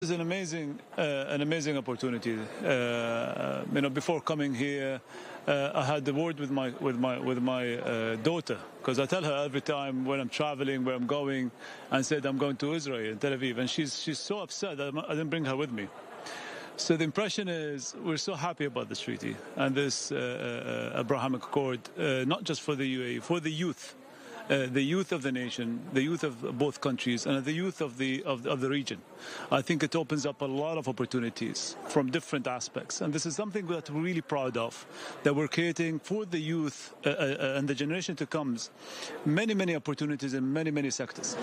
It's an amazing opportunity. Before coming here, I had the word with my daughter, because I tell her every time when I'm traveling, where I'm going, and said I'm going to Israel and Tel Aviv, and she's so upset that I didn't bring her with me. So the impression is we're so happy about this treaty and this Abrahamic Accord, not just for the UAE, for the youth of the nation, the youth of both countries, and the youth of the region. I think it opens up a lot of opportunities from different aspects, and this is something that we're really proud of, that we're creating for the youth and the generation to come many opportunities in many sectors.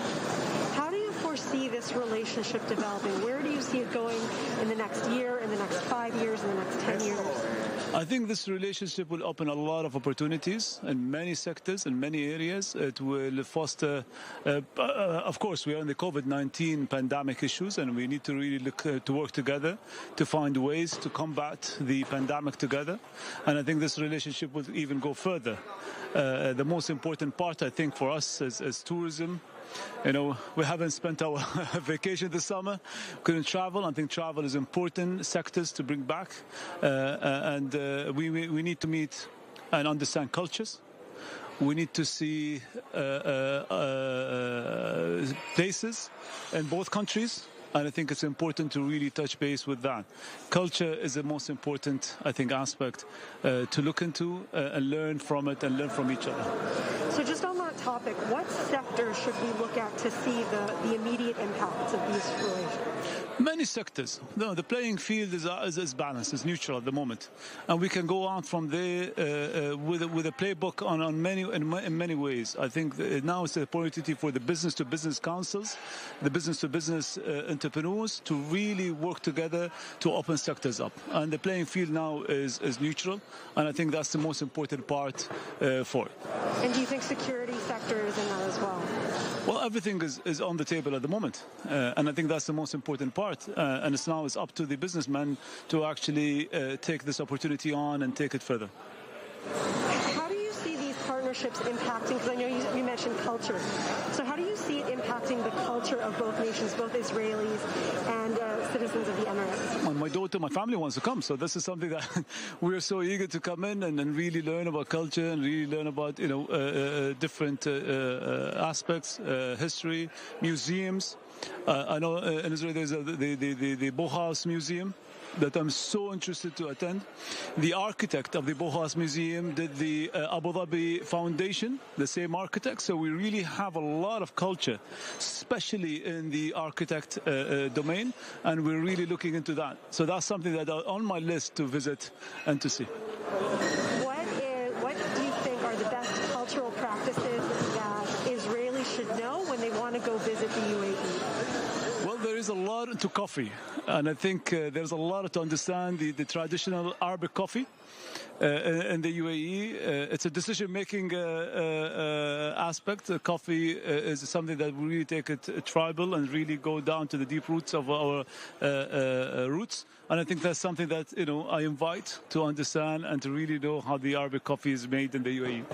How do you foresee this relationship developing? Where do you see it going in the next year, in the next 5 years, in the next 10 years? I think this relationship will open a lot of opportunities in many sectors, in many areas. It will foster, of course, we are in the COVID-19 pandemic issues, and we need to really look to work together to find ways to combat the pandemic together. And I think this relationship will even go further. The most important part, I think, for us is tourism. We haven't spent our vacation this summer, couldn't travel. I think travel is important sectors to bring back, and we need to meet and understand cultures. We need to see places in both countries. And I think it's important to really touch base with that. Culture is the most important, I think, aspect to look into and learn from it and learn from each other. So just on that topic, what sectors should we look at to see the immediate impacts of these relations? Many sectors. No, the playing field is balanced, is neutral at the moment, and we can go on from there with a playbook in many ways. I think now it's an opportunity for the business-to-business councils, the business-to-business entrepreneurs to really work together to open sectors up. And the playing field now is neutral, and I think that's the most important part for it. And do you think security sector is in that as well? Well, everything is on the table at the moment, and I think that's the most important part. And it's up to the businessmen to actually take this opportunity on and take it further. How do you see these partnerships impacting? Because I know you mentioned culture. So how do you see it impacting the culture of both nations, both Israelis and citizens of the Emirates? Well, my daughter, my family wants to come, so this is something that we're so eager to come in and really learn about culture and really learn about different aspects, history, museums. I know in Israel there's the Bauhaus Museum that I'm so interested to attend. The architect of the Bauhaus Museum did the Abu Dhabi Foundation, the same architect. So we really have a lot of culture, especially in the architect domain, and we're really looking into that. So that's something that are on my list to visit and to see. What do you think are the best cultural practices that Israelis should know when they want to go visit the UAE? Well, there is a lot to coffee, and I think there's a lot to understand the traditional Arabic coffee in the UAE. It's a decision-making aspect. Coffee is something that we really take it tribal and really go down to the deep roots of our roots. And I think that's something that I invite to understand and to really know how the Arabic coffee is made in the UAE.